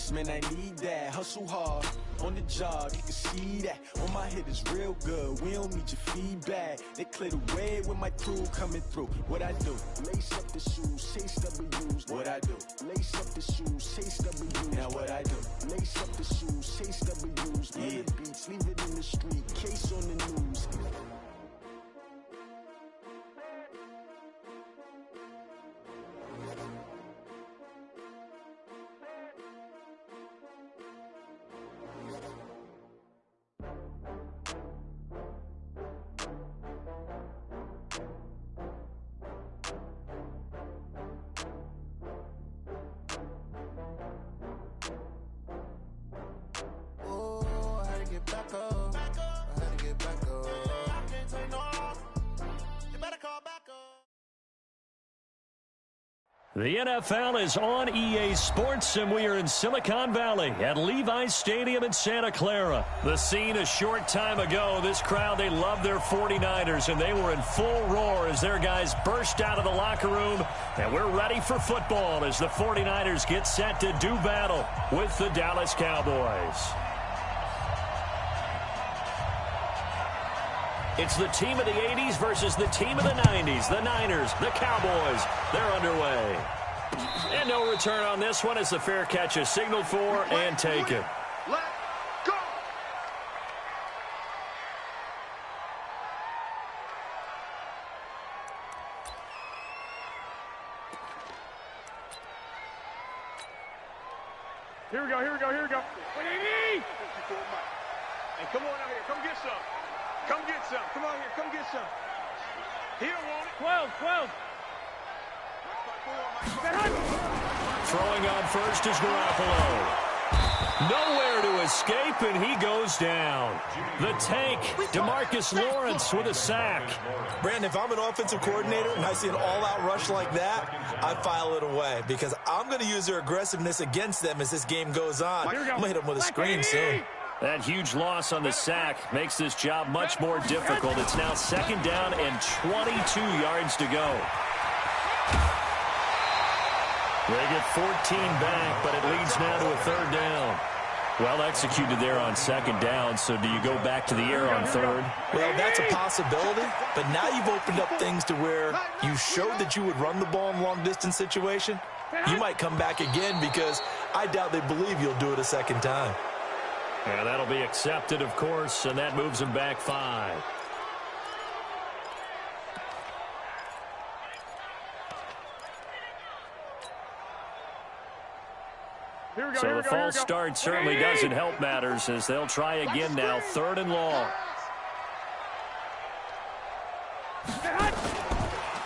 success, man, I need that. Hustle hard, on the job, you can see that. On my hit is real good, we don't need your feedback. They clear the way with my crew coming through. What I do? Lace up the shoes, chase W's. What I do? Lace up the shoes, chase W's. Now what I do? Lace up the shoes, chase W's. Yeah. The beats, leave it in the street, case on the news. The NFL is on EA Sports, and we are in Silicon Valley at Levi's Stadium in Santa Clara. The scene a short time ago, this crowd, they love their 49ers, and they were in full roar as their guys burst out of the locker room. And we're ready for football as the 49ers get set to do battle with the Dallas Cowboys. It's the team of the 80s versus the team of the 90s. The Niners, the Cowboys, they're underway. And no return on this one as the fair catch is signaled for and taken. Let go. Here we go, here we go, here we go. What do you need? Hey, come on out here. Come get some. Come get some. Come on here. Come get some. He don't want it. 12. Throwing on first is Garoppolo. Nowhere to escape, and he goes down. The tank, DeMarcus Lawrence with a sack. Brandon, if I'm an offensive coordinator and I see an all-out rush like that, I file it away because I'm going to use their aggressiveness against them as this game goes on. I'm going to hit them with a screen soon. That huge loss on the sack makes this job much more difficult. It's now second down and 22 yards to go. They get 14 back, but it leads now to a third down. Well executed there on second down, so do you go back to the air on third? Well, that's a possibility, but now you've opened up things to where you showed that you would run the ball in long-distance situation. You might come back again because I doubt they believe you'll do it a second time. And that'll be accepted, of course, and that moves them back 5. So the false start certainly doesn't help matters as they'll try again now, third and long.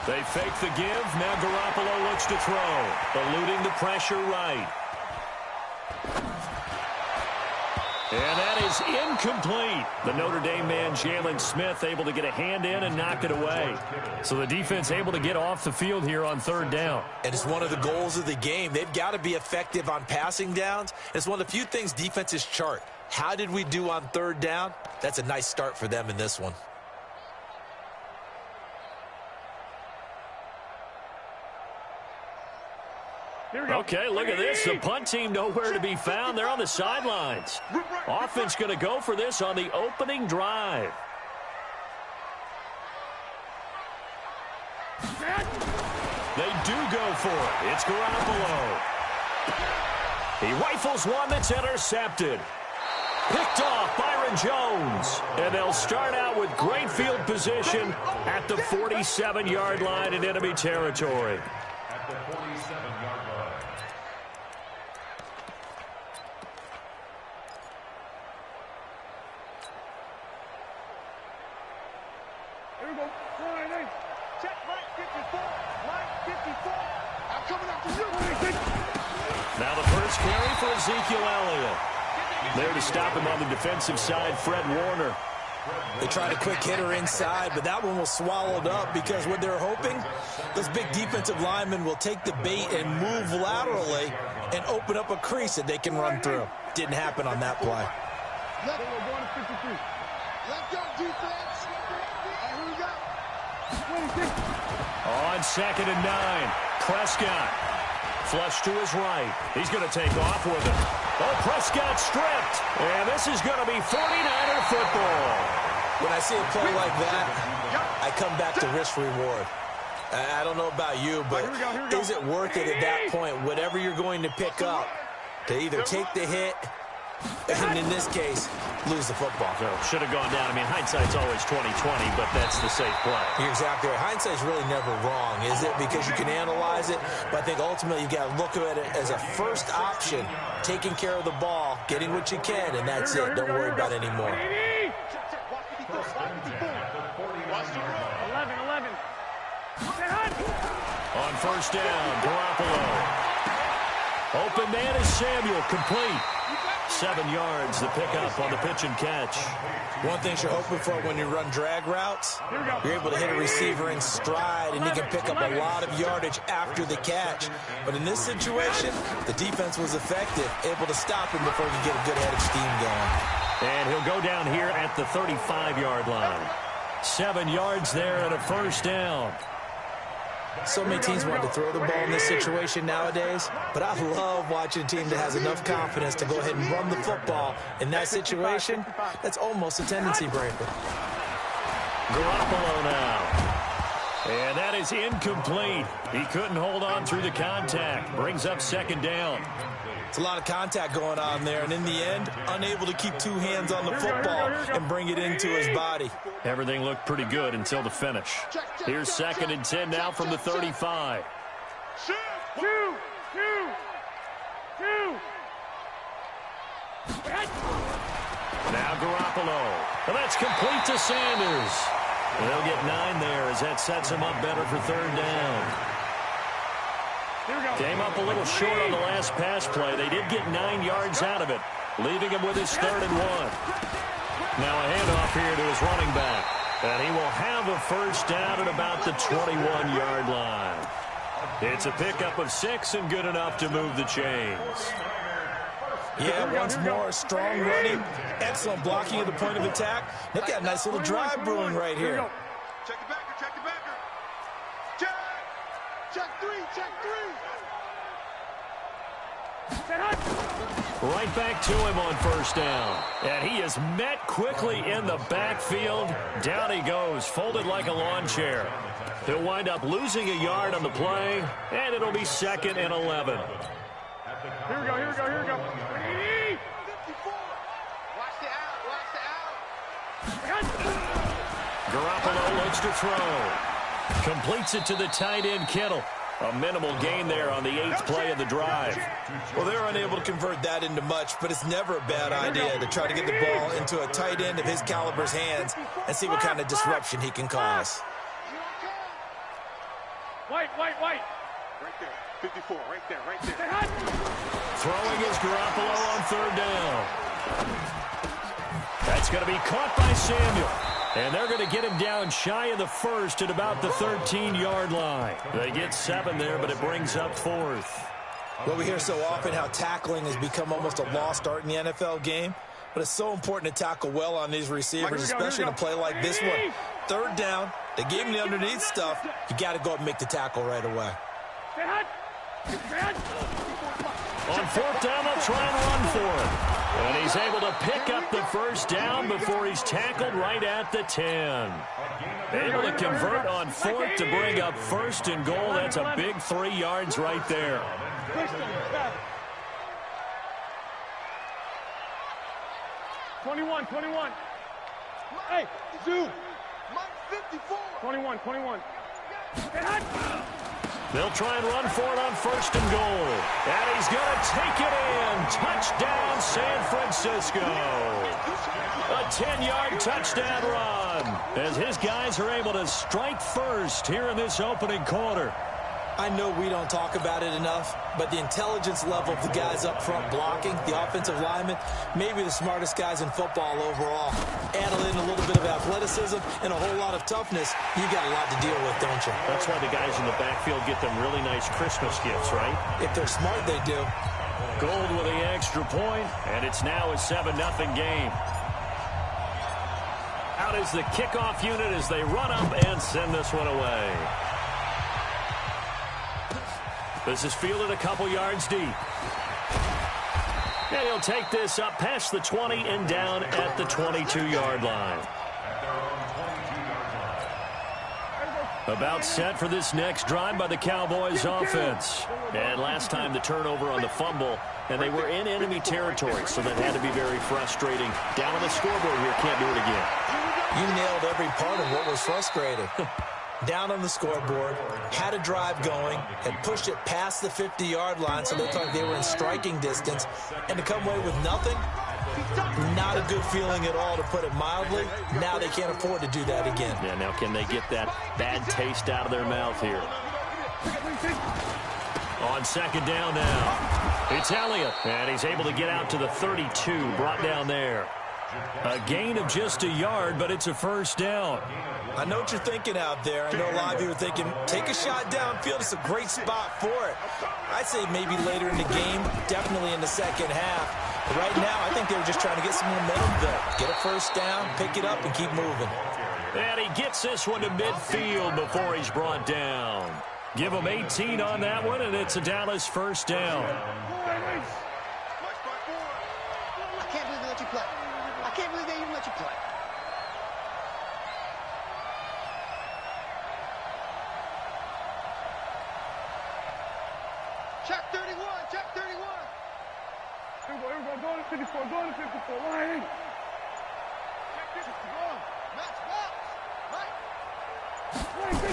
They fake the give. Now Garoppolo looks to throw, eluding the pressure right. And that is incomplete. The Notre Dame man, Jalen Smith, able to get a hand in and knock it away. So the defense able to get off the field here on third down. And it's one of the goals of the game. They've got to be effective on passing downs. It's one of the few things defenses chart. How did we do on third down? That's a nice start for them in this one. Okay, look at this. The punt team nowhere to be found. They're on the sidelines. Offense going to go for this on the opening drive. They do go for it. It's Garoppolo. He rifles one that's intercepted. Picked off Byron Jones. And they'll start out with great field position at the 47-yard line in enemy territory. At the 47-yard line. Here we go. Check right 54. Right 54. I'm coming up to you. Now the first carry for Ezekiel Elliott. There to stop him on the defensive side, Fred Warner. They tried a quick hitter inside, but that one was swallowed up because what they're hoping, those big defensive linemen will take the bait and move laterally and open up a crease that they can run through. Didn't happen on that play. Let go, defense. Here we go. On 2nd and 9, Prescott Flush to his right. He's going to take off with it. Oh, Prescott stripped. And this is going to be 49er football. When I see a play like that, I come back to risk-reward. I don't know about you, but is it worth it at that point, whatever you're going to pick up, to either take the hit and, in this case, lose the football? So, should have gone down. I mean, hindsight's always 20/20, but that's the safe play. You're exactly right. Hindsight's really never wrong, is it? Because you can analyze it, but I think ultimately you got to look at it as a first option, taking care of the ball, getting what you can, and that's it. Don't worry about it anymore. 11. On first down, Garoppolo. Open man is Samuel, complete. 7 yards, the pickup on the pitch and catch. One thing you're hoping for when you run drag routes, you're able to hit a receiver in stride, and he can pick up a lot of yardage after the catch. But in this situation, the defense was effective, able to stop him before he could get a good head of steam going. And he'll go down here at the 35-yard line. 7 yards there and a first down. So many teams want to throw the ball in this situation nowadays, but I love watching a team that has enough confidence to go ahead and run the football. In that situation, that's almost a tendency breaker. Garoppolo now. And that is incomplete. He couldn't hold on through the contact. Brings up second down. It's a lot of contact going on there, and in the end, unable to keep two hands on the football and bring it into his body. Everything looked pretty good until the finish. Here's 2nd and 10 now from the 35. Two. Now Garoppolo. Well, that's complete to Sanders. They'll get 9 there as that sets him up better for third down. Came up a little short on the last pass play. They did get 9 yards out of it, leaving him with his 3rd and 1. Now a handoff here to his running back. And he will have a first down at about the 21-yard line. It's a pickup of 6 and good enough to move the chains. Yeah, once more, strong running, excellent blocking at the point of attack. They've got a nice little drive brewing right here. Check the backer. Check 3. Right back to him on first down. And he is met quickly in the backfield. Down he goes, folded like a lawn chair. He'll wind up losing a yard on the play, and it'll be 2nd and 11. Here we go. 54. Watch the out. Garoppolo looks to throw. Completes it to the tight end, Kittle. A minimal gain there on the 8th play of the drive. Well, they're unable to convert that into much, but it's never a bad idea to try to get the ball into a tight end of his caliber's hands and see what kind of disruption he can cause. White. Right there. 54, right there. Throwing is Garoppolo on third down. That's going to be caught by Samuel. And they're going to get him down shy of the 1st at about the 13-yard line. They get 7 there, but it brings up 4th. Well, we hear so often how tackling has become almost a lost art in the NFL game. But it's so important to tackle well on these receivers, especially in a play like this one. Third down, they gave him the underneath stuff. You got to go up and make the tackle right away. On 4th down, they'll try and run for it. And he's able to pick up the first down before he's tackled right at the 10. Able to convert on 4th to bring up 1st and goal. That's a big 3 yards right there. 21. Hey, dude. 54. 21. They'll try and run for it on 1st and goal. And he's going to take it in. Touchdown, San Francisco. A 10-yard touchdown run as his guys are able to strike first here in this opening quarter. I know we don't talk about it enough, but the intelligence level of the guys up front blocking, the offensive linemen, maybe the smartest guys in football overall. Add in a little bit of athleticism and a whole lot of toughness, you got a lot to deal with, don't you? That's why the guys in the backfield get them really nice Christmas gifts, right? If they're smart, they do. Gold with the extra point, and it's now a 7-0 game. Out is the kickoff unit as they run up and send this one away. This is fielded a couple yards deep. And he'll take this up past the 20 and down at the 22-yard line. About set for this next drive by the Cowboys offense. And last time the turnover on the fumble, and they were in enemy territory, so that had to be very frustrating. Down on the scoreboard here, can't do it again. You nailed every part of what was frustrating. Down on the scoreboard, had a drive going, had pushed it past the 50-yard line, so they thought they were in striking distance, and to come away with nothing, not a good feeling at all, to put it mildly. Now they can't afford to do that again. Yeah, now can they get that bad taste out of their mouth here? On second down now, it's Elliott, and he's able to get out to the 32, brought down there. A gain of just a yard, but it's a first down. I know what you're thinking out there. I know a lot of you are thinking, take a shot downfield. It's a great spot for it. I'd say maybe later in the game, definitely in the second half. But right now, I think they were just trying to get some momentum built. Get a first down, pick it up, and keep moving. And he gets this one to midfield before he's brought down. Give him 18 on that one, and it's a Dallas first down. I can't believe they let you play. I can't believe they even let you play. Check 31, check 31. Here we go, go to 54, go to 54, line. Check 54. Match box. Right.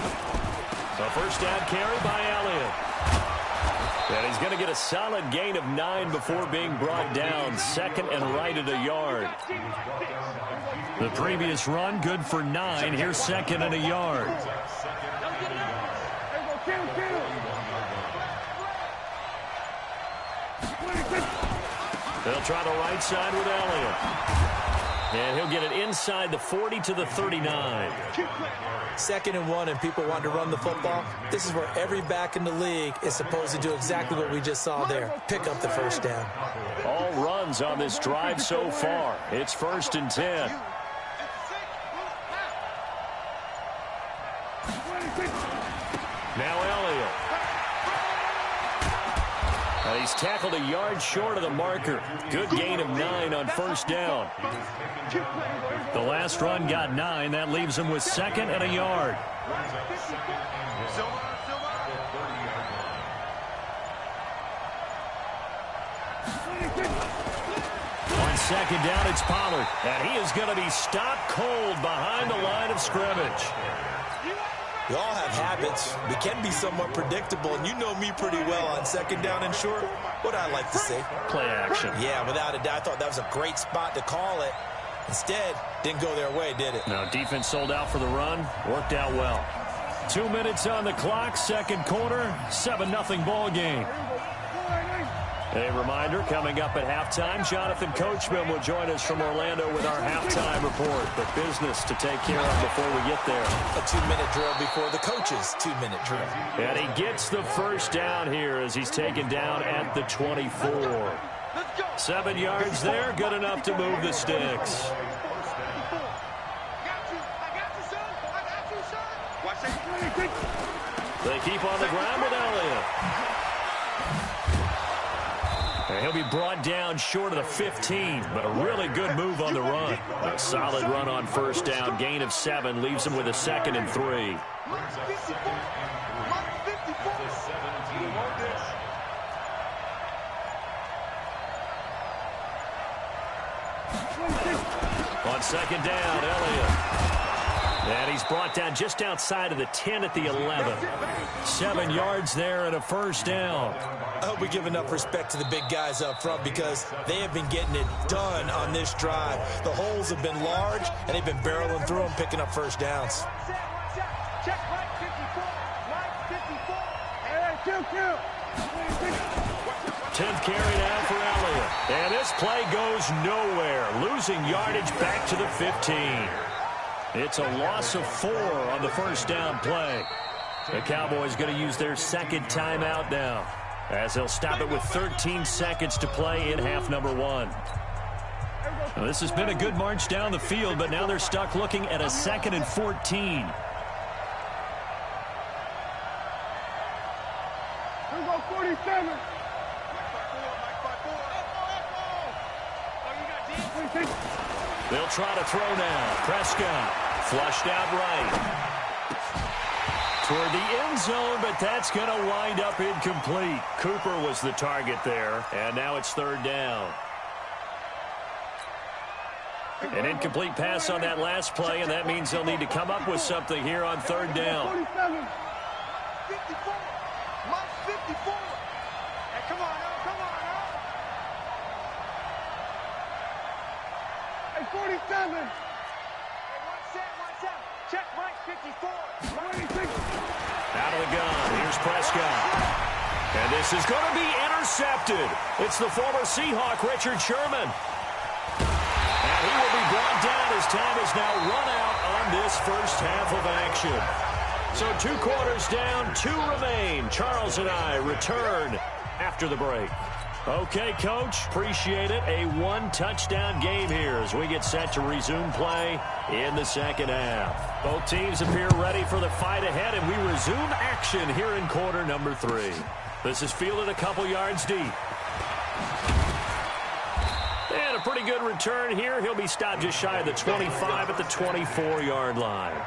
A first down carry by Elliott. And he's going to get a solid gain of 9 before being brought down. Second and right at a yard. The previous run, good for 9. Here's second and a yard. They'll try the right side with Elliott. And he'll get it inside the 40 to the 39. Second and 1, and people want to run the football. This is where every back in the league is supposed to do exactly what we just saw there. Pick up the first down. All runs on this drive so far. It's first and 10. Now Elliott. And he's tackled a yard short of the marker. Good gain of 9 on first down. The last run got 9. That leaves him with second and a yard. On second down, it's Pollard. And he is going to be stopped cold behind the line of scrimmage. We all have habits. We can be somewhat predictable, and you know me pretty well on second down and short. What I like to say? Play action. Yeah, without a doubt. I thought that was a great spot to call it. Instead, didn't go their way, did it? No, defense sold out for the run. Worked out well. 2 minutes on the clock, second quarter, 7-0 ball game. A reminder, coming up at halftime, Jonathan Coachman will join us from Orlando with our halftime report. But business to take care of before we get there. A 2-minute drill before the coach's 2-minute drill. And he gets the first down here as he's taken down at the 24. 7 yards there, good enough to move the sticks. They keep on the ground with Elliott. And he'll be brought down short of the 15, but a really good move on the run. A solid run on first down, gain of 7, leaves him with a second and 3. On second down, Elliott. And he's brought down just outside of the 10 at the 11. 7 yards there and a first down. I hope we give enough respect to the big guys up front because they have been getting it done on this drive. The holes have been large, and they've been barreling through them, picking up first downs. Check right 54. Right 54. 10th carry now for Elliott. And this play goes nowhere. Losing yardage back to the 15. It's a loss of 4 on the first down play. The Cowboys going to use their second timeout now, as they'll stop it with 13 seconds to play in half number 1. Now, this has been a good march down the field, but now they're stuck looking at a 2nd and 14. They'll try to throw now. Prescott flushed out right. Toward the end zone, but that's going to wind up incomplete. Cooper was the target there, and now it's third down. An incomplete pass on that last play, and that means they'll need to come up with something here on third down. 47. 54. Mike 54. Hey, come on, Earl. Come on, Earl. Hey, 47. Hey, one set. Check Mike 54. 26. Out of the gun. Here's Prescott. And this is going to be intercepted. It's the former Seahawk, Richard Sherman. And he will be brought down as time is now run out on this first half of action. So 2 quarters down, 2 remain. Charles and I return after the break. Okay, Coach, appreciate it. A 1-touchdown game here as we get set to resume play in the second half. Both teams appear ready for the fight ahead, and we resume action here in quarter number 3. This is fielded a couple yards deep. And a pretty good return here. He'll be stopped just shy of the 25 at the 24-yard line.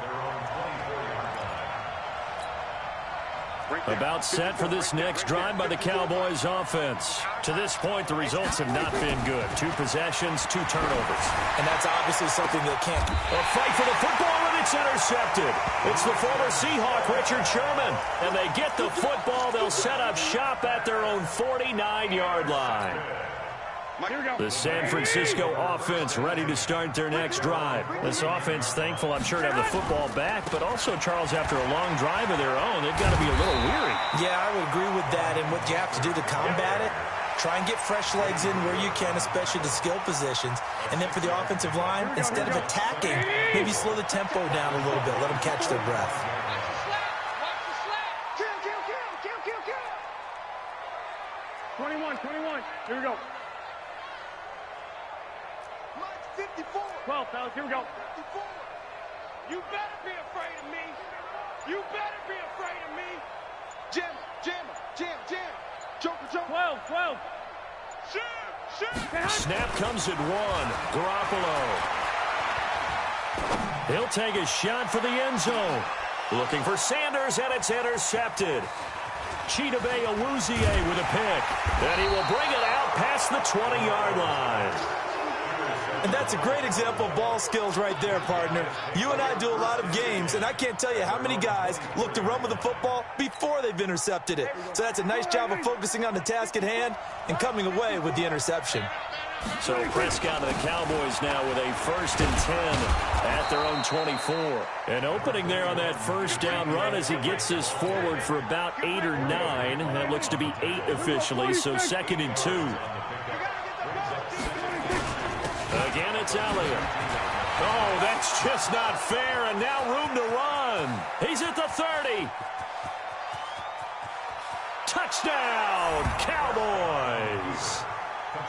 About set for this next drive by the Cowboys offense. To this point, the results have not been good. 2 possessions, 2 turnovers. And that's obviously something that can't. A fight for the football, and it's intercepted. It's the former Seahawk, Richard Sherman. And they get the football. They'll set up shop at their own 49-yard line. The San Francisco offense ready to start their next drive. This offense thankful, I'm sure, to have the football back, but also, Charles, after a long drive of their own, they've got to be a little weary. Yeah, I would agree with that, and what you have to do to combat it, try and get fresh legs in where you can, especially the skill positions. And then for the offensive line, instead of attacking, maybe slow the tempo down a little bit, let them catch their breath. Watch the slap. Kill. 21. Here we go. 54. 12, fellas, here we go. 54. You better be afraid of me. You better be afraid of me. Jam. Joker. 12. Shoot. Snap comes at 1. Garoppolo. He'll take a shot for the end zone. Looking for Sanders, and it's intercepted. Chidobe Awuzie with a pick. And he will bring it out past the 20-yard line. And that's a great example of ball skills right there, partner. You and I do a lot of games, and I can't tell you how many guys look to run with the football before they've intercepted it. So that's a nice job of focusing on the task at hand and coming away with the interception. So Prescott and the Cowboys now with a 1st and 10 at their own 24. An opening there on that first down run as he gets this forward for about 8 or 9. That looks to be 8 officially, so 2nd and 2. Again, it's Elliott. Oh, that's just not fair, and now room to run. He's at the 30. Touchdown, Cowboys.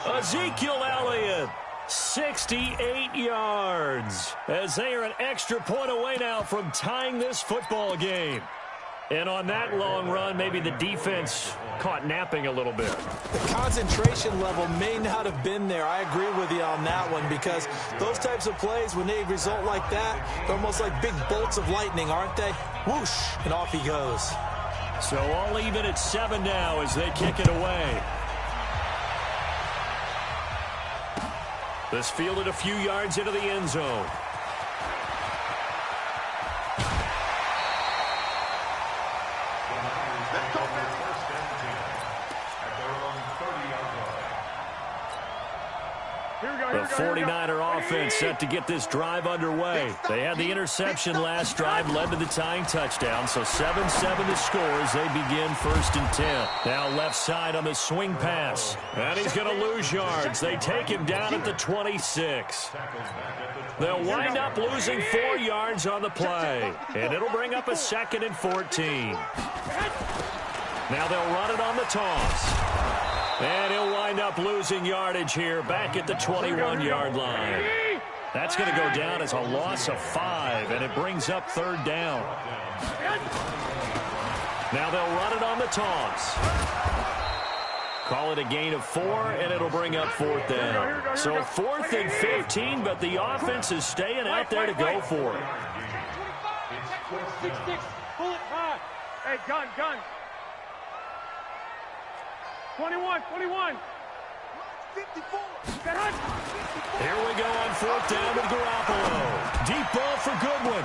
Ezekiel Elliott, 68 yards, as they are an extra point away now from tying this football game. And on that long run, maybe the defense caught napping a little bit. The concentration level may not have been there. I agree with you on that one, because those types of plays, when they result like that, they're almost like big bolts of lightning, aren't they? Whoosh, and off he goes. So all even at 7 now as they kick it away. This fielded a few yards into the end zone. The 49er offense set to get this drive underway. They had the interception last drive, led to the tying touchdown, so 7-7 to score as they begin 1st and 10. Now left side on the swing pass, and he's going to lose yards. They take him down at the 26. They'll wind up losing 4 yards on the play, and it'll bring up a 2nd and 14. Now they'll run it on the toss. And he'll wind up losing yardage here back at the 21-yard line. That's going to go down as a loss of 5, and it brings up 3rd down. Now they'll run it on the toss. Call it a gain of 4, and it'll bring up 4th down. So 4th and 15, but the offense is staying out there to go for it. 6-6. Pull it high. Hey, gun. 21. 54. Here we go on 4th down with Garoppolo. Deep ball for Goodwin.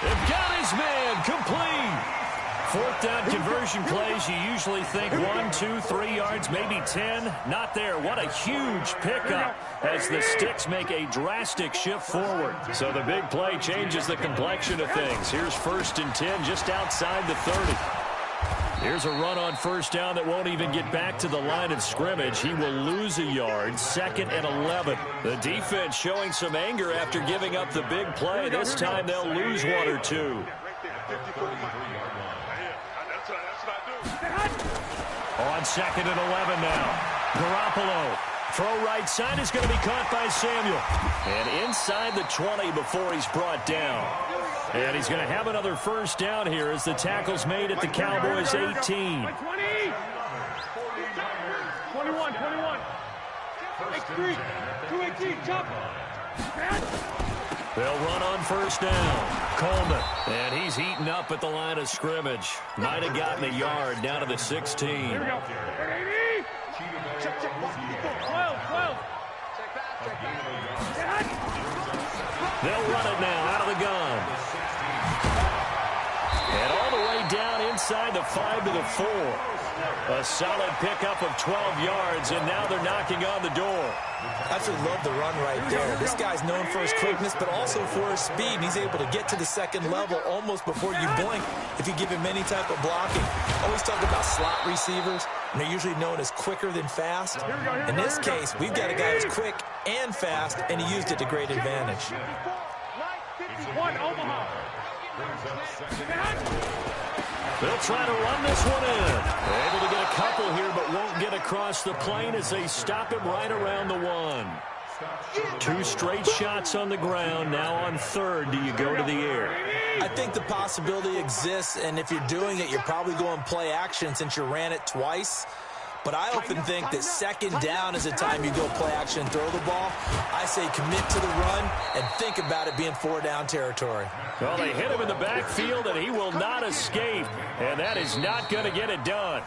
They've got his man complete. 4th down conversion plays, you usually think 1, 2, 3 yards, maybe 10. Not there. What a huge pickup as the Sticks make a drastic shift forward. So the big play changes the complexion of things. Here's 1st and 10 just outside the 30. Here's a run on 1st down that won't even get back to the line of scrimmage. He will lose a yard. 2nd and 11. The defense showing some anger after giving up the big play. This time they'll lose 1 or 2. On 2nd and 11 now. Garoppolo. Throw right side is going to be caught by Samuel. And inside the 20 before he's brought down. And he's going to have another 1st down here as the tackle's made at the Cowboys' 18. 21. X3. 218. Jump. They'll run on 1st down. Coleman. And he's heating up at the line of scrimmage. Might have gotten a yard down to the 16. Here we go. 80. Check. 12. They'll run it now out of the gun. And all the way down inside the 5 to the 4. A solid pickup of 12 yards, and now they're knocking on the door. I absolutely love the run right there. This guy's known for his quickness, but also for his speed. And he's able to get to the 2nd level almost before you blink if you give him any type of blocking. Always talk about slot receivers, and they're usually known as quicker than fast. In this case, we've got a guy who's quick and fast, and he used it to great advantage. 51, Omaha. They'll try to run this one in. They're able to get a couple here, but won't get across the plane as they stop him right around the 1. 2 straight shots on the ground. Now on 3rd, do you go to the air? I think the possibility exists, and if you're doing it, you're probably going play action since you ran it twice. But I often think that 2nd down is the time you go play action and throw the ball. I say commit to the run and think about it being 4-down territory. Well, they hit him in the backfield, and he will not escape. And that is not going to get it done.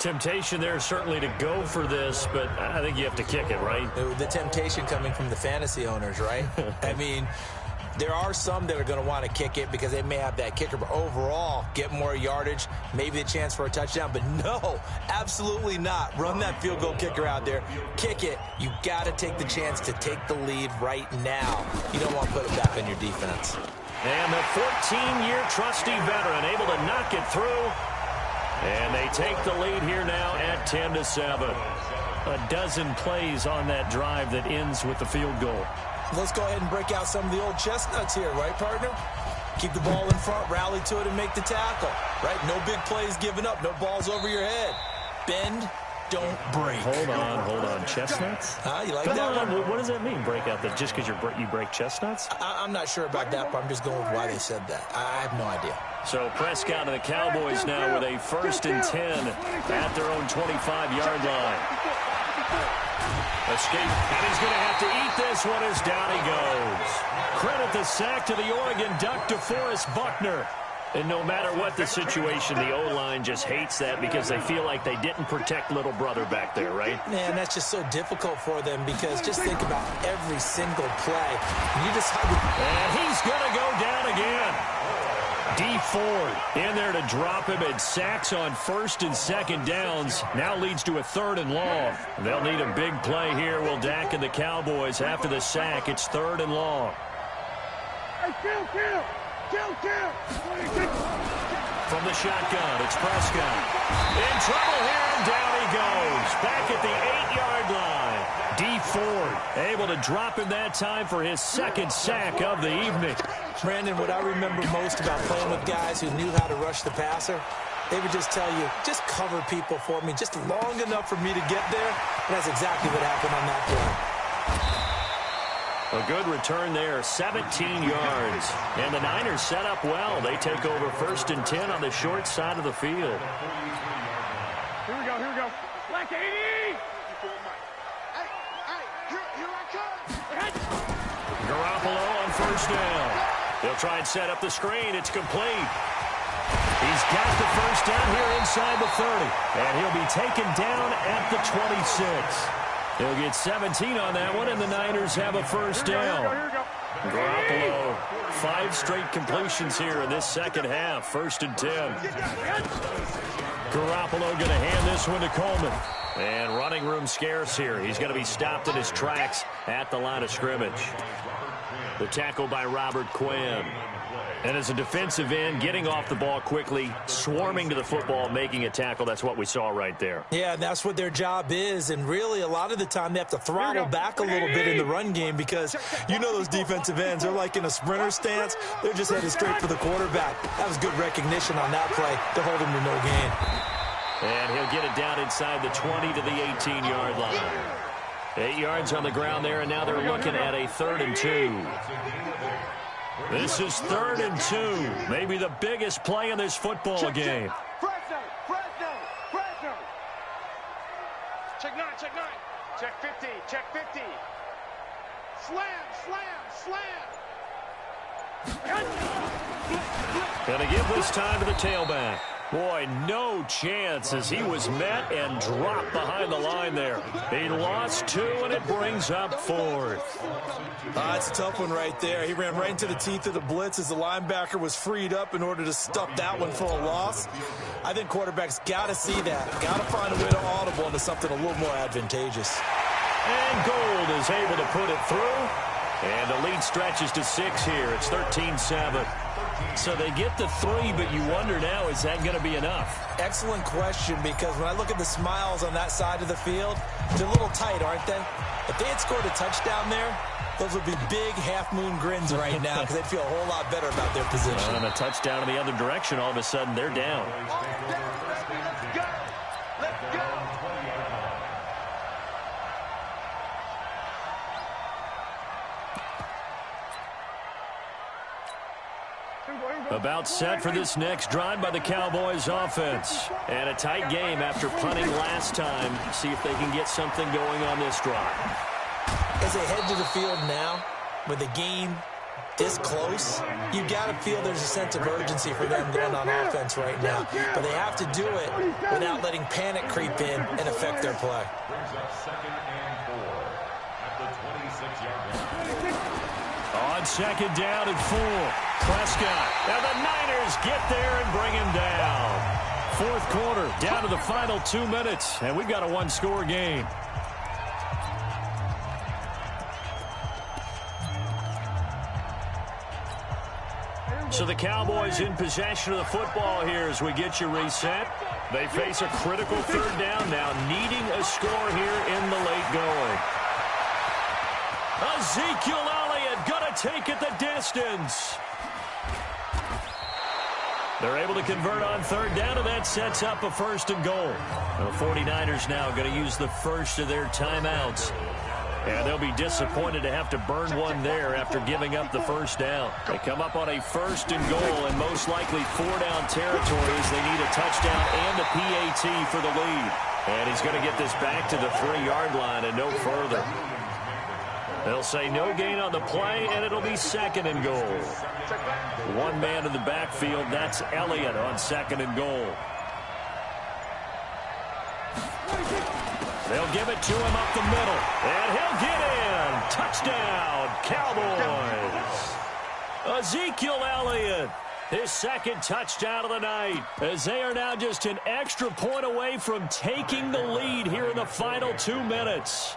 Temptation there certainly to go for this, but I think you have to kick it, right? The temptation coming from the fantasy owners, right? I mean, there are some that are going to want to kick it because they may have that kicker, but overall, get more yardage, maybe a chance for a touchdown. But no, absolutely not. Run that field goal kicker out there. Kick it. You got to take the chance to take the lead right now. You don't want to put it back on your defense. And the 14-year trusty veteran able to knock it through. And they take the lead here now at 10-7. A dozen plays on that drive that ends with the field goal. Let's go ahead and break out some of the old chestnuts here, right, partner? Keep the ball in front, rally to it, and make the tackle, right? No big plays given up, no balls over your head. Bend, don't break. Hold on. Chestnuts? You like Come that on. one? What does that mean, break out? That just because you break chestnuts? I'm not sure about that, but I'm just going with why they said that. I have no idea. So Prescott and the Cowboys now with a 1st and 10 at their own 25-yard line. Escape, and he's going to have to eat this one as down he goes. Credit the sack to the Oregon Duck, DeForest Buckner. And no matter what the situation, the O-line just hates that because they feel like they didn't protect little brother back there, right? Man, that's just so difficult for them because just think about every single play. You just and he's going to go down again. D Ford in there to drop him, and sacks on 1st and 2nd downs. Now leads to a 3rd and long. They'll need a big play here. Will Dak and the Cowboys after the sack. It's 3rd and long. Hey, kill. From the shotgun, it's Prescott. In trouble here, and down he goes. Back at the 8-yard line. D Ford able to drop him that time for his 2nd sack of the evening. Brandon, what I remember most about playing with guys who knew how to rush the passer, they would just tell you, just cover people for me, just long enough for me to get there. And that's exactly what happened on that play. A good return there, 17 yards. And the Niners set up well. They take over 1st and 10 on the short side of the field. Here we go. Black Hey, here I come. Garoppolo on first down. They'll try and set up the screen. It's complete. He's got the first down here inside the 30. And he'll be taken down at the 26. He'll get 17 on that one, and the Niners have a first down. Garoppolo, 5 straight completions here in this second half. 1st and 10. Garoppolo going to hand this one to Coleman. And running room scarce here. He's going to be stopped in his tracks at the line of scrimmage. The tackle by Robert Quinn. And as a defensive end, getting off the ball quickly, swarming to the football, making a tackle, that's what we saw right there. Yeah, and that's what their job is. And really, a lot of the time, they have to throttle back a little bit in the run game because you know those defensive ends, they're like in a sprinter stance. They're just headed straight for the quarterback. That was good recognition on that play to hold him to no gain. And he'll get it down inside the 20 to the 18-yard line. 8 yards on the ground there, and now they're looking at a 3rd and 2. This is 3rd and 2. Maybe the biggest play in this football game. Fresno. Check 9. Check 50. Check 50. Slam. Gonna give this time to the tailback. Boy, no chance as he was met and dropped behind the line there. He lost 2, and it brings up 4th. That's a tough one right there. He ran right into the teeth of the blitz as the linebacker was freed up in order to stuff that one for a loss. I think quarterbacks got to see that. Got to find a way to audible into something a little more advantageous. And Gold is able to put it through. And the lead stretches to 6 here. It's 13-7. So they get the 3, but you wonder now, is that going to be enough? Excellent question, because when I look at the smiles on that side of the field, they're a little tight, aren't they? If they had scored a touchdown there, those would be big half-moon grins right now because they'd feel a whole lot better about their position. And a touchdown in the other direction, all of a sudden they're down. Let's go. About set for this next drive by the Cowboys offense. And a tight game after punting last time. See if they can get something going on this drive. As they head to the field now, with the game this close, you got to feel there's a sense of urgency for them going on offense right now. But they have to do it without letting panic creep in and affect their play. On 2nd down and 4. Prescott. Now the Niners get there and bring him down. 4th quarter, down to the final 2 minutes, and we've got a 1-score game. So the Cowboys in possession of the football here as we get you reset. They face a critical 3rd down now, needing a score here in the late going. Ezekiel Elliott gonna take it the distance. They're able to convert on 3rd down, and that sets up a 1st and goal. The 49ers now going to use the first of their timeouts. And they'll be disappointed to have to burn one there after giving up the 1st down. They come up on a 1st and goal, and most likely 4-down territory as they need a touchdown and a PAT for the lead. And he's going to get this back to the 3-yard line and no further. They'll say no gain on the play, and it'll be 2nd and goal. One man in the backfield, that's Elliott on 2nd and goal. They'll give it to him up the middle, and he'll get in. Touchdown, Cowboys. Ezekiel Elliott, his 2nd touchdown of the night, as they are now just an extra point away from taking the lead here in the final 2 minutes.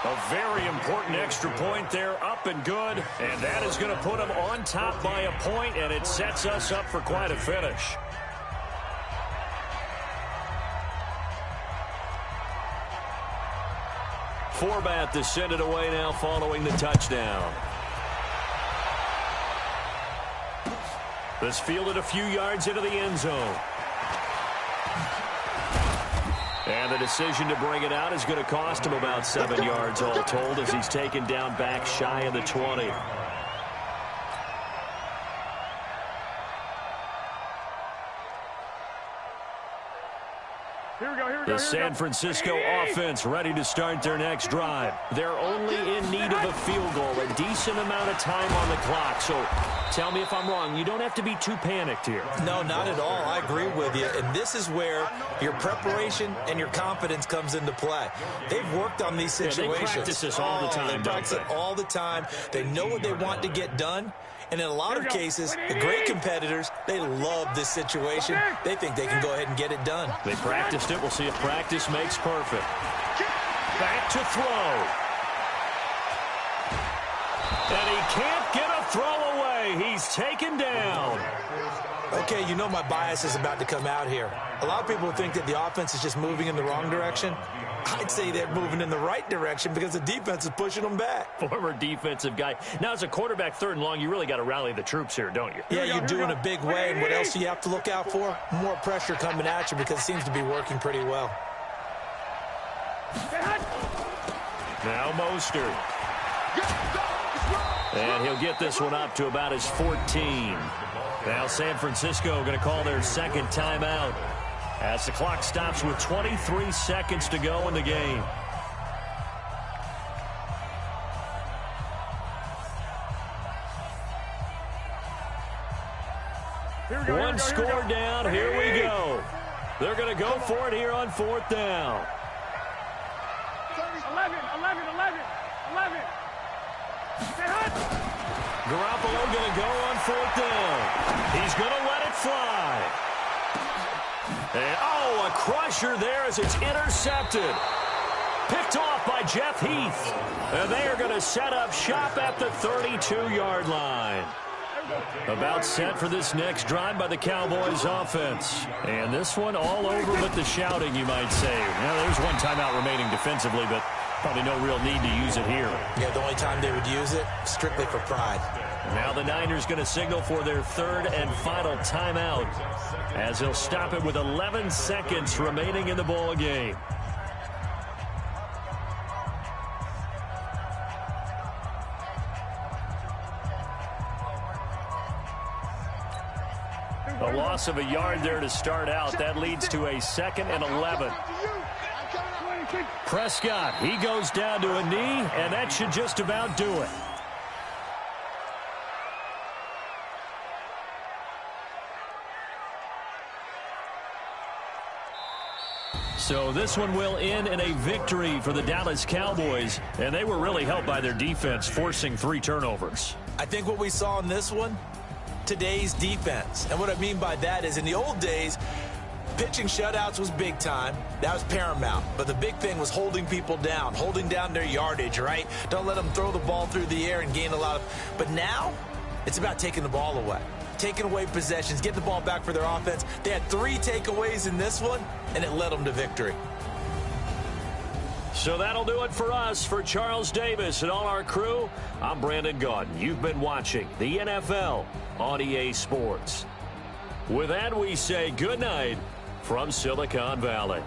A very important extra point there, up and good, and that is going to put them on top by a point, and it sets us up for quite a finish. Forbat to send it away now following the touchdown. This fielded a few yards into the end zone. And the decision to bring it out is going to cost him about 7 yards all told as he's taken down back shy of the 20. The San Francisco offense ready to start their next drive. They're only in need of a field goal, a decent amount of time on the clock. So tell me if I'm wrong. You don't have to be too panicked here. No, not at all. I agree with you. And this is where your preparation and your confidence comes into play. They've worked on these situations. They practice this all the time, They practice it all the time. They know what they want to get done. And in a lot of cases, the great competitors, they love this situation. They think they can go ahead and get it done. They practiced it. We'll see if practice makes perfect. Back to throw. And he can't get a throw away. He's taken down. Okay, you know my bias is about to come out here. A lot of people think that the offense is just moving in the wrong direction. I'd say they're moving in the right direction because the defense is pushing them back. Former defensive guy. Now, as a quarterback, 3rd and long, you really got to rally the troops here, don't you? Yeah, you do in a big way. And what else do you have to look out for? More pressure coming at you because it seems to be working pretty well. Now Mostert. And he'll get this one up to about his 14. Now San Francisco going to call their second timeout as the clock stops with 23 seconds to go in the game. One score down. Here we go. They're going to go for it here on 4th down. 11. Garoppolo going to go on 4th down. He's going to let it fly. And, oh, a crusher there as it's intercepted. Picked off by Jeff Heath. And they are going to set up shop at the 32-yard line. About set for this next drive by the Cowboys offense. And this one all over but the shouting, you might say. Now, there's one timeout remaining defensively, but probably no real need to use it here. Yeah, the only time they would use it, strictly for pride. Now the Niners going to signal for their 3rd and final timeout as they'll stop it with 11 seconds remaining in the ball game. A loss of a yard there to start out. That leads to a 2nd and 11. Prescott, he goes down to a knee, and that should just about do it. So this one will end in a victory for the Dallas Cowboys, and they were really helped by their defense, forcing 3 turnovers. I think what we saw in this one, today's defense. And what I mean by that is in the old days, pitching shutouts was big time. That was paramount. But the big thing was holding people down, holding down their yardage, right? Don't let them throw the ball through the air and gain a lot of... But now, it's about taking the ball away. Taking away possessions, getting the ball back for their offense. They had 3 takeaways in this one, and it led them to victory. So that'll do it for us. For Charles Davis and all our crew, I'm Brandon Gaudin. You've been watching the NFL on EA Sports. With that, we say good night from Silicon Valley.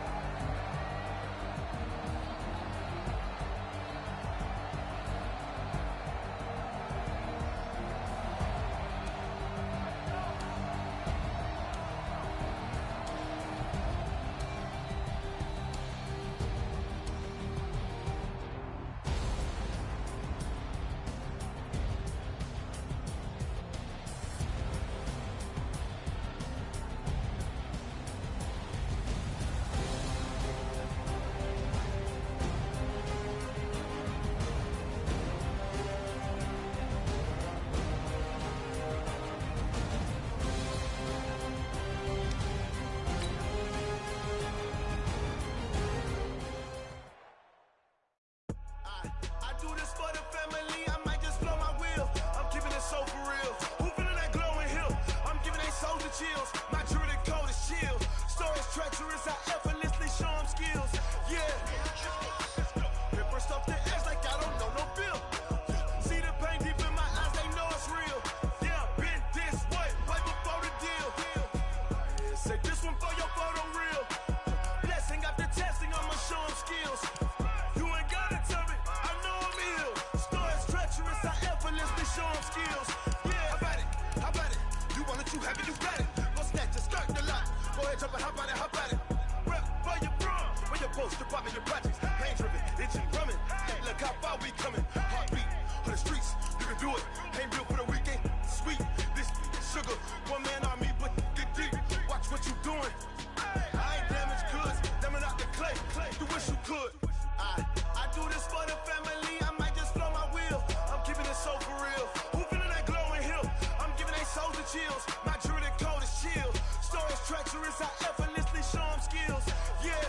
close to popping your projects. Pain driven, itching, drumming. Hey, look how far we coming. Heartbeat on the streets, you can do it. Ain't built for the weekend. Sweet, this sugar, one man army, but get deep. Watch what you doing. I ain't damaged goods, damn it out the clay. You wish you could. I do this for the family. I might just blow my wheel. I'm keeping it so for real. Who feeling that glowing hill? I'm giving they souls the chills. My jewelry code is chill. Stories treacherous, I effortlessly show them skills. Yeah.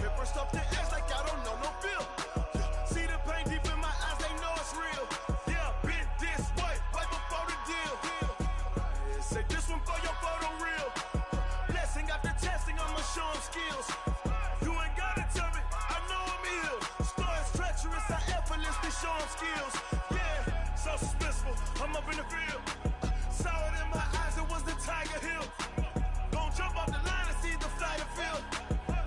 Paper stuff to edge like I don't know no feel. See the pain deep in my eyes, they know it's real. Yeah, been this way, right before the deal. Say this one for your photo real. Blessing after testing, I'ma show them skills. You ain't gotta tell me, I know I'm ill. Stories treacherous, I effortlessly show them skills. Yeah, so suspenseful, I'm up in the field. Saw it in my eyes, it was the Tiger Hill. Gon' jump off the line and see the flight of field.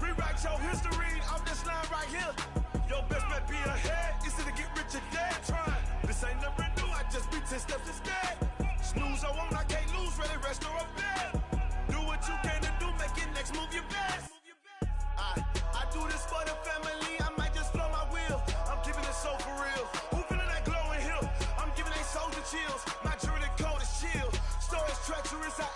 Rewrite your history off this line right here. Your best bet be ahead, easy to get rich or dead trying. This ain't never new, I just be 10 steps instead. Snooze I won't, I can't lose, ready, rest or up bed. Do what you can to do, make it next move your best. I do this for the family, I might just blow my wheel. I'm keeping it so for real. Who feeling that glowing hill? I'm giving they souls the chills. My jewelry code is chill. Stories treacherous, I